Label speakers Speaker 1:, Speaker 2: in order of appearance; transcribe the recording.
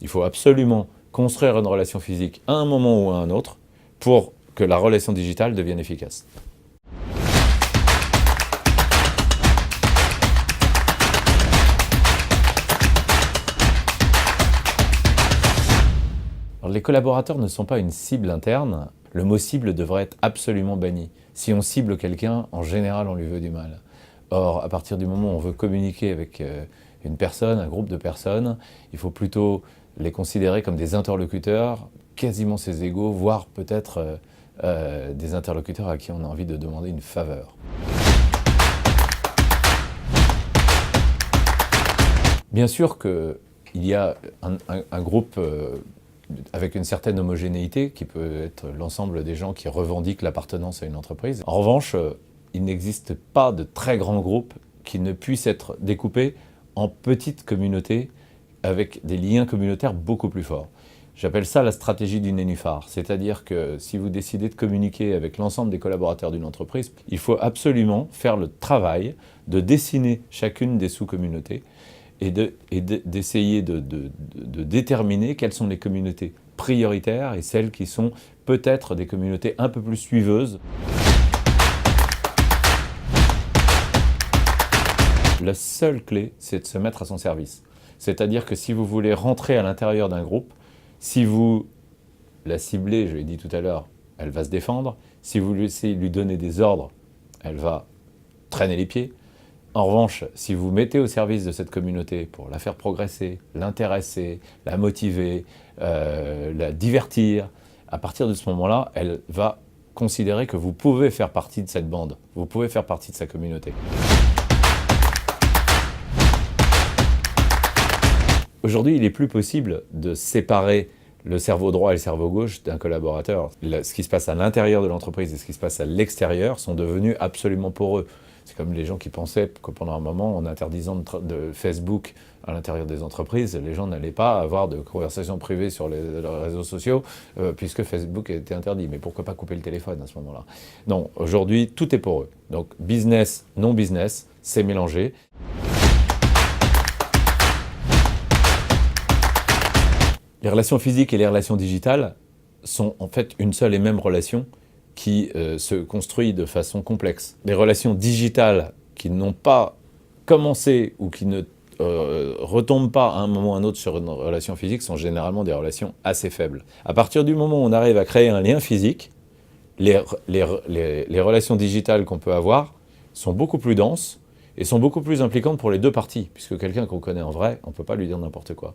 Speaker 1: Il faut absolument construire une relation physique à un moment ou à un autre pour que la relation digitale devienne efficace. Alors, les collaborateurs ne sont pas une cible interne. Le mot cible devrait être absolument banni. Si on cible quelqu'un, en général, on lui veut du mal. Or, à partir du moment où on veut communiquer avec une personne, un groupe de personnes, il faut plutôt les considérer comme des interlocuteurs, quasiment ses égaux, voire peut-être des interlocuteurs à qui on a envie de demander une faveur. Bien sûr qu'il y a un groupe avec une certaine homogénéité qui peut être l'ensemble des gens qui revendiquent l'appartenance à une entreprise. En revanche, il n'existe pas de très grands groupes qui ne puissent être découpés en petites communautés avec des liens communautaires beaucoup plus forts. J'appelle ça la stratégie du nénuphar, c'est-à-dire que si vous décidez de communiquer avec l'ensemble des collaborateurs d'une entreprise, il faut absolument faire le travail de dessiner chacune des sous-communautés et d'essayer de déterminer quelles sont les communautés prioritaires et celles qui sont peut-être des communautés un peu plus suiveuses. La seule clé, c'est de se mettre à son service. C'est-à-dire que si vous voulez rentrer à l'intérieur d'un groupe, si vous la ciblez, je l'ai dit tout à l'heure, elle va se défendre. Si vous essayez de lui donner des ordres, elle va traîner les pieds. En revanche, si vous mettez au service de cette communauté pour la faire progresser, l'intéresser, la motiver, la divertir, à partir de ce moment-là, elle va considérer que vous pouvez faire partie de cette bande, vous pouvez faire partie de sa communauté. Aujourd'hui, il n'est plus possible de séparer le cerveau droit et le cerveau gauche d'un collaborateur. Ce qui se passe à l'intérieur de l'entreprise et ce qui se passe à l'extérieur sont devenus absolument poreux. C'est comme les gens qui pensaient que pendant un moment, en interdisant de Facebook à l'intérieur des entreprises, les gens n'allaient pas avoir de conversations privées sur les réseaux sociaux puisque Facebook était interdit. Mais pourquoi pas couper le téléphone à ce moment-là? Non, aujourd'hui, tout est poreux. Donc business, non business, c'est mélangé. Les relations physiques et les relations digitales sont en fait une seule et même relation qui se construit de façon complexe. Les relations digitales qui n'ont pas commencé ou qui ne retombent pas à un moment ou à un autre sur une relation physique sont généralement des relations assez faibles. À partir du moment où on arrive à créer un lien physique, les relations digitales qu'on peut avoir sont beaucoup plus denses et sont beaucoup plus impliquantes pour les deux parties, puisque quelqu'un qu'on connaît en vrai, on ne peut pas lui dire n'importe quoi.